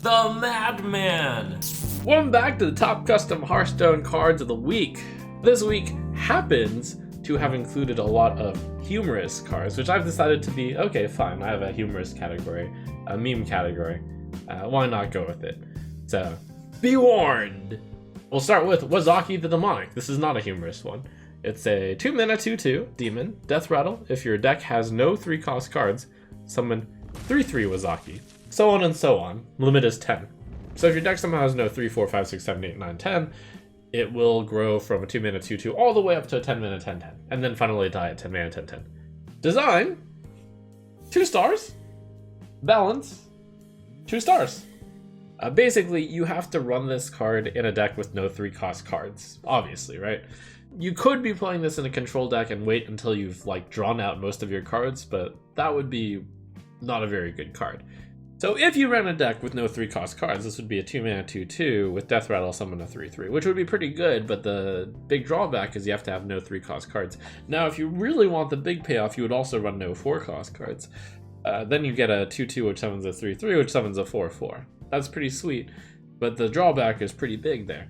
the Madman! Welcome back to the top custom Hearthstone cards of the week. This week happens to have included a lot of humorous cards, which I've decided to be, okay, fine, I have a humorous category, a meme category. Why not go with it? So, be warned! We'll start with Wazaki the Demonic. This is not a humorous one. It's a 2-mana 2/2 demon, death rattle. If your deck has no 3-cost cards, summon 3/3 Wazaki. So on and so on. Limit is 10. So if your deck somehow has no 3, 4, 5, 6, 7, 8, 9, 10, it will grow from a 2-mana 2/2 all the way up to a 10-mana 10/10, and then finally die at 10-mana 10/10. Design, 2 stars. Balance, 2 stars. Basically, you have to run this card in a deck with no 3-cost cards, obviously, right? You could be playing this in a control deck and wait until you've drawn out most of your cards, but that would be not a very good card. So if you ran a deck with no 3-cost cards, this would be a 2-mana 2/2 with death rattle summon a 3/3, which would be pretty good, but the big drawback is you have to have no 3-cost cards. Now, if you really want the big payoff, you would also run no 4-cost cards. Then you get a 2/2 which summons a 3/3, which summons a 4/4. That's pretty sweet, but the drawback is pretty big there.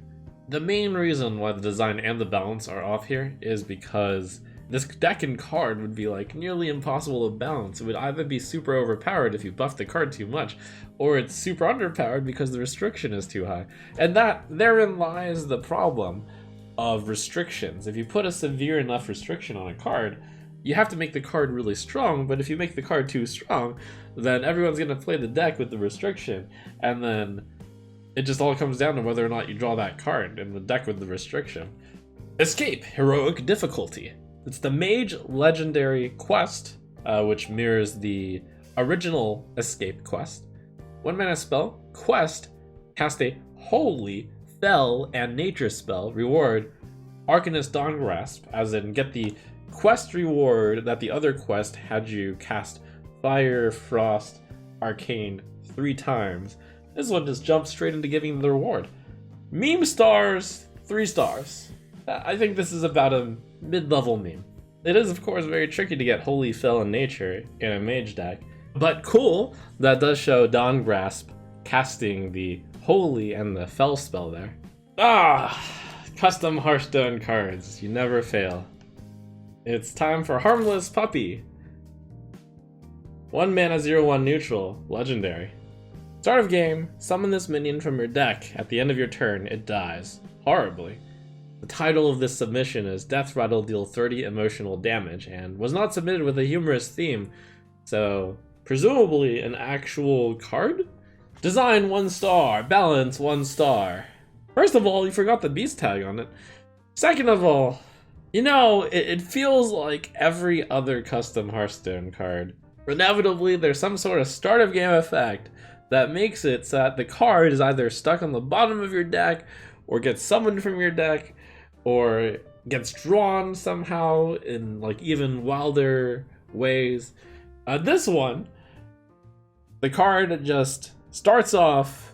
The main reason why the design and the balance are off here is because this deck and card would be nearly impossible to balance. It would either be super overpowered if you buff the card too much, or it's super underpowered because the restriction is too high. And therein lies the problem of restrictions. If you put a severe enough restriction on a card, you have to make the card really strong, but if you make the card too strong, then everyone's going to play the deck with the restriction, and then it just all comes down to whether or not you draw that card in the deck with the restriction. Escape, heroic difficulty. It's the Mage Legendary quest, which mirrors the original Escape quest. 1-mana spell, quest, cast a Holy, Fell, and Nature spell, reward, Arcanist Dawn Grasp, as in get the quest reward that the other quest had you cast Fire, Frost, Arcane 3 times. This one just jumps straight into giving the reward. Meme stars, 3 stars. I think this is about a mid-level meme. It is, of course, very tricky to get Holy, Fell, and Nature in a mage deck, but cool that does show Dawn Grasp casting the Holy and the Fell spell there. Custom Hearthstone cards, you never fail. It's time for Harmless Puppy. 1-mana 0/1 neutral, legendary. Start of game, summon this minion from your deck. At the end of your turn, it dies. Horribly. The title of this submission is Death Rattle Deal 30 Emotional Damage, and was not submitted with a humorous theme, so presumably an actual card? Design 1 star, balance 1 star. First of all, you forgot the beast tag on it. Second of all, it feels like every other custom Hearthstone card. Inevitably, there's some sort of start of game effect that makes it so that the card is either stuck on the bottom of your deck, or gets summoned from your deck, or gets drawn somehow in even wilder ways. This one, the card just starts off,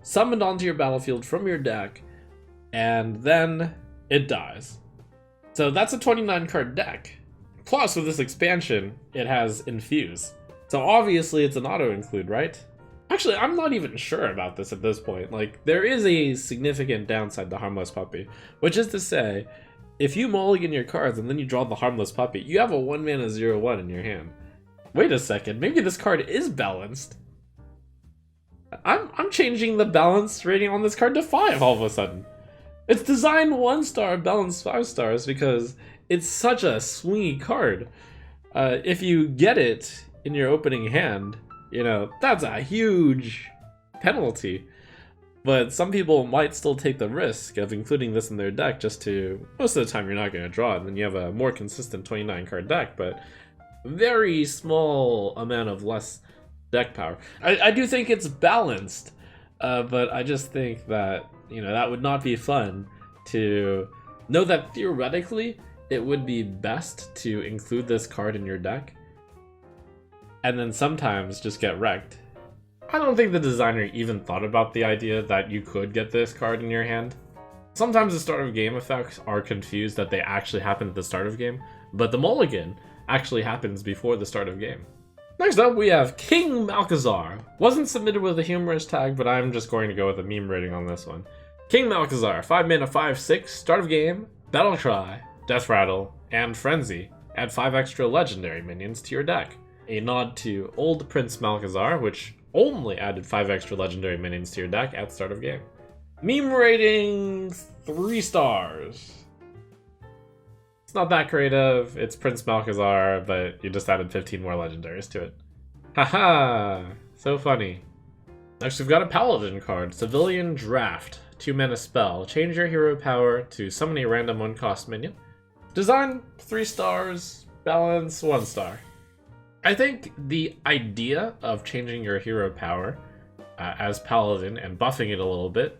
summoned onto your battlefield from your deck, and then it dies. So that's a 29 card deck. Plus, with this expansion, it has Infuse. So obviously it's an auto-include, right? Actually, I'm not even sure about this at this point. There is a significant downside to Harmless Puppy, which is to say, if you mulligan your cards and then you draw the Harmless Puppy, you have a 1-mana 0/1 in your hand. Wait a second, maybe this card is balanced. I'm changing the balance rating on this card to 5 all of a sudden. It's designed 1 star, balanced 5 stars because it's such a swingy card. If you get it in your opening hand, that's a huge penalty. But some people might still take the risk of including this in their deck just to, most of the time you're not going to draw it, and then you have a more consistent 29 card deck, but very small amount of less deck power. I do think it's balanced, but I just think that, that would not be fun to know that theoretically it would be best to include this card in your deck, and then sometimes just get wrecked. I don't think the designer even thought about the idea that you could get this card in your hand. Sometimes the start of game effects are confused that they actually happen at the start of game, but the mulligan actually happens before the start of game. Next up, we have King Malcazar. Wasn't submitted with a humorous tag, but I'm just going to go with a meme rating on this one. King Malcazar, 5 mana, 5/6, start of game, battle cry, death rattle, and frenzy. Add 5 extra legendary minions to your deck. A nod to old Prince Malcazar, which only added 5 extra legendary minions to your deck at start of game. Meme rating 3 stars. It's not that creative, it's Prince Malcazar, but you just added 15 more legendaries to it. Haha, so funny. Next we've got a Paladin card, Civilian Draft. 2 mana spell, change your hero power to summon a random 1-cost minion. Design 3 stars, balance 1 star. I think the idea of changing your hero power as Paladin and buffing it a little bit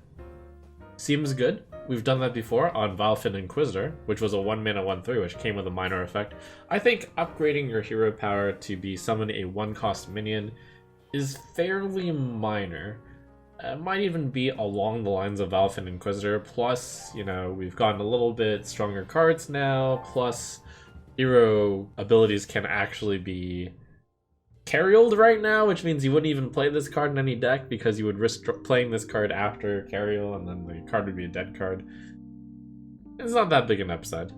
seems good. We've done that before on Valfin Inquisitor, which was a 1 mana 1/3, which came with a minor effect. I think upgrading your hero power to be summon a 1-cost minion is fairly minor. Might even be along the lines of Valfin Inquisitor, plus, you know, we've gotten a little bit stronger cards now, plus hero abilities can actually be carrioled right now, which means you wouldn't even play this card in any deck because you would risk playing this card after carriol and then the card would be a dead card. It's not that big an upside.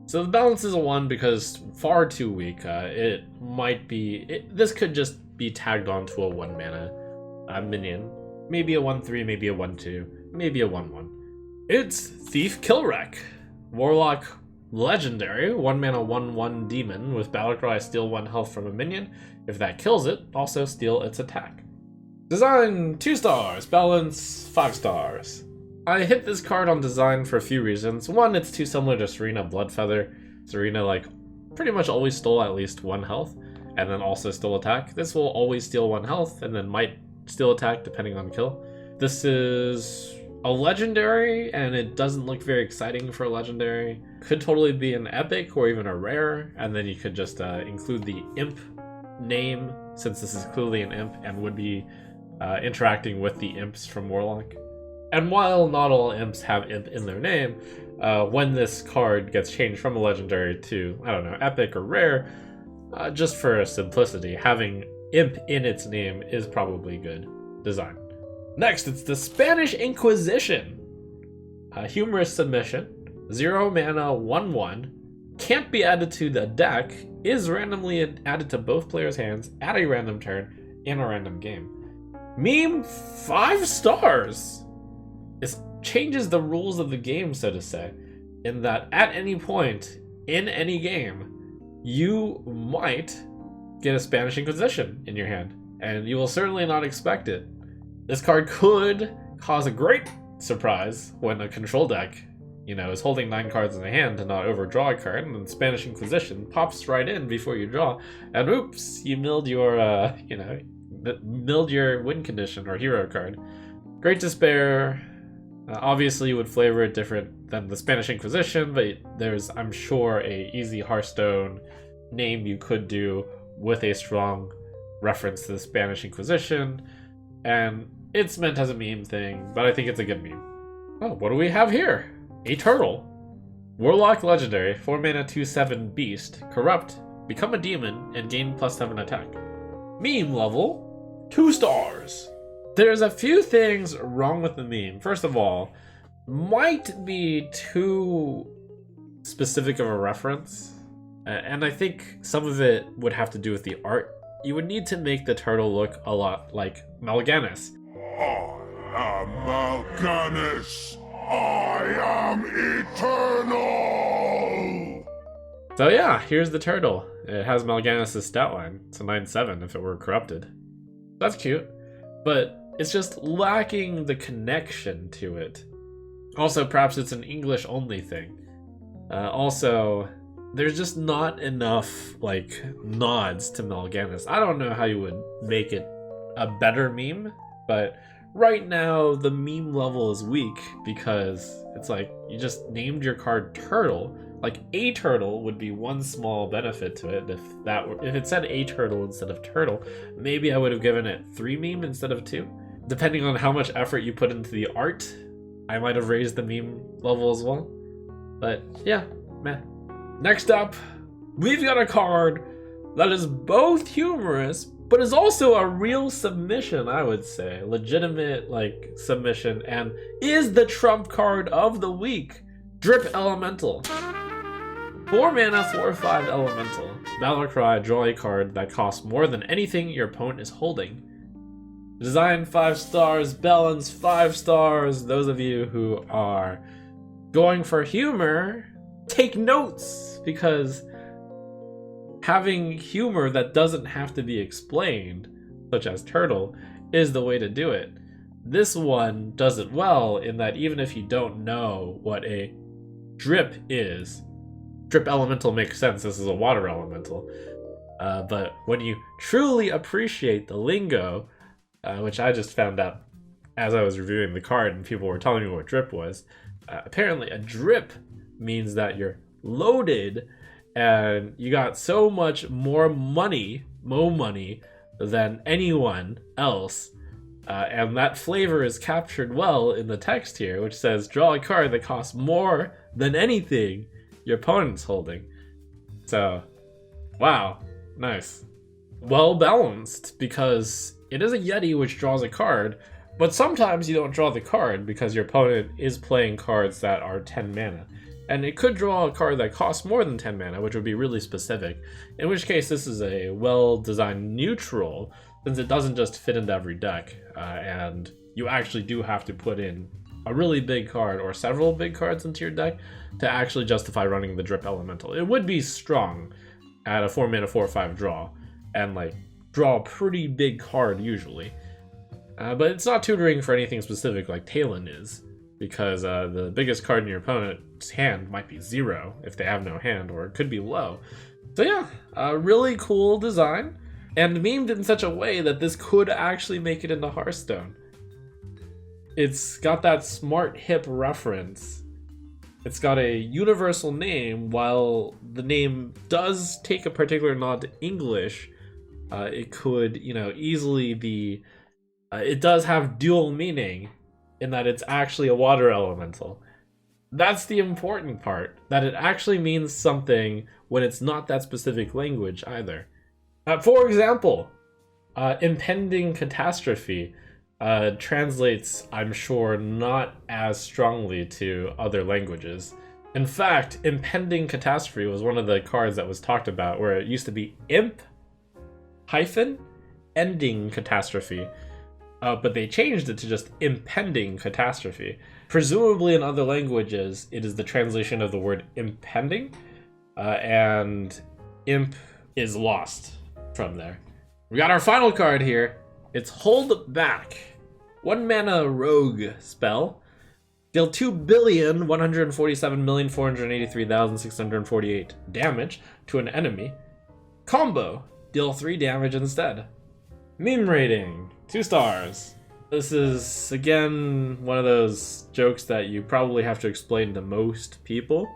So the balance is a 1 because far too weak. It might be... this could just be tagged onto a 1 mana minion. Maybe a 1/3, maybe a 1/2, maybe a 1/1. It's Thief Killwreck. Warlock legendary, 1 mana 1/1 demon with battlecry, steal 1 health from a minion. If that kills it, also steal its attack. Design 2 stars, balance 5 stars. I hit this card on design for a few reasons. One, it's too similar to Serena Bloodfeather. Serena like pretty much always stole at least 1 health and then also still attack. This will always steal 1 health and then might still attack depending on kill. This is a legendary and it doesn't look very exciting for a legendary. Could totally be an epic or even a rare, and then you could just include the imp name since this is clearly an imp and would be interacting with the imps from Warlock. And while not all imps have imp in their name, when this card gets changed from a legendary to, I don't know, epic or rare, just for simplicity, having imp in its name is probably good design. Next, it's the Spanish Inquisition. A humorous submission, 0 mana 1/1, can't be added to the deck, is randomly added to both players' hands at a random turn in a random game. Meme 5 stars. It changes the rules of the game, so to say, in that at any point in any game, you might get a Spanish Inquisition in your hand, and you will certainly not expect it. This card could cause a great surprise when a control deck, you know, is holding 9 cards in the hand to not overdraw a card, and then Spanish Inquisition pops right in before you draw, and oops, you milled your, milled your win condition or hero card. Great to spare. Obviously, you would flavor it different than the Spanish Inquisition, but there's, I'm sure, a easy Hearthstone name you could do with a strong reference to the Spanish Inquisition, and it's meant as a meme thing, but I think it's a good meme. Oh, what do we have here? A turtle. Warlock legendary, 4 mana 2/7 beast, corrupt, become a demon, and gain +7 attack. Meme level, 2 stars. There's a few things wrong with the meme. First of all, might be too specific of a reference. And I think some of it would have to do with the art. You would need to make the turtle look a lot like Mal'Ganis. I am Mal'Ganis. I am eternal. So yeah, here's the turtle. It has Mal'Ganis' stat line. It's a 9/7 if it were corrupted. That's cute, but it's just lacking the connection to it. Also, perhaps it's an English only thing. Also, there's just not enough like nods to Mal'Ganis. I don't know how you would make it a better meme, but right now the meme level is weak because it's like you just named your card turtle. Like a turtle would be one small benefit to it. If it said a turtle instead of turtle, maybe I would have given it 3 meme instead of 2. Depending on how much effort you put into the art, I might have raised the meme level as well. But yeah, meh. Next up, we've got a card that is both humorous but is also a real submission, I would say. Legitimate, like, submission, and is the trump card of the week. Drip Elemental. 4 mana, 4/5 Elemental. Battlecry, draw a card that costs more than anything your opponent is holding. Design 5 stars, balance 5 stars. Those of you who are going for humor, take notes, because having humor that doesn't have to be explained, such as Turtle, is the way to do it. This one does it well in that even if you don't know what a drip is, Drip Elemental makes sense, this is a water elemental. But when you truly appreciate the lingo, which I just found out as I was reviewing the card and people were telling me what drip was, apparently a drip means that you're loaded and you got so much more money than anyone else. And that flavor is captured well in the text here, which says, draw a card that costs more than anything your opponent's holding. So, wow, nice. Well balanced, because it is a Yeti which draws a card, but sometimes you don't draw the card because your opponent is playing cards that are 10 mana. And it could draw a card that costs more than 10 mana, which would be really specific, in which case this is a well-designed neutral, since it doesn't just fit into every deck, and you actually do have to put in a really big card or several big cards into your deck to actually justify running the Drip Elemental. It would be strong at a 4 mana 4/5 draw, and like draw a pretty big card usually. But it's not tutoring for anything specific like Talon is, because the biggest card in your opponent's hand might be 0 if they have no hand, or it could be low. So yeah, a really cool design, and memed in such a way that this could actually make it into Hearthstone. It's got that smart hip reference. It's got a universal name. While the name does take a particular nod to English, it could, easily be... it does have dual meaning in that it's actually a water elemental. That's the important part, that it actually means something when it's not that specific language either. For example, impending catastrophe translates, I'm sure, not as strongly to other languages. In fact, impending catastrophe was one of the cards that was talked about, where it used to be imp hyphen ending catastrophe. But they changed it to just impending catastrophe. Presumably in other languages, it is the translation of the word impending, and imp is lost from there. We got our final card here. It's Hold Back. 1 mana rogue spell. Deal 2,147,483,648 damage to an enemy. Combo. Deal 3 damage instead. Meme rating, 2 stars. This is, again, one of those jokes that you probably have to explain to most people.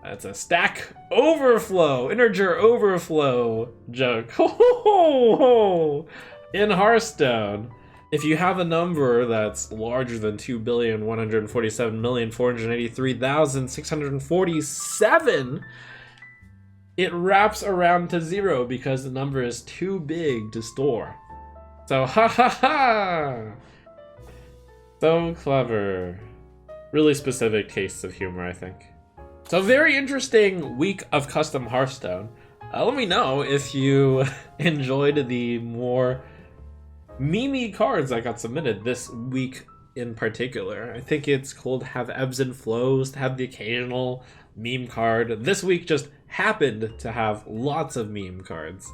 It's a stack overflow, integer overflow joke. In Hearthstone, if you have a number that's larger than 2,147,483,647, it wraps around to 0 because the number is too big to store. So, ha ha ha! So clever. Really specific tastes of humor, I think. So, very interesting week of custom Hearthstone. Let me know if you enjoyed the more memey cards that got submitted this week in particular. I think it's cool to have ebbs and flows, to have the occasional meme card. This week just happened to have lots of meme cards.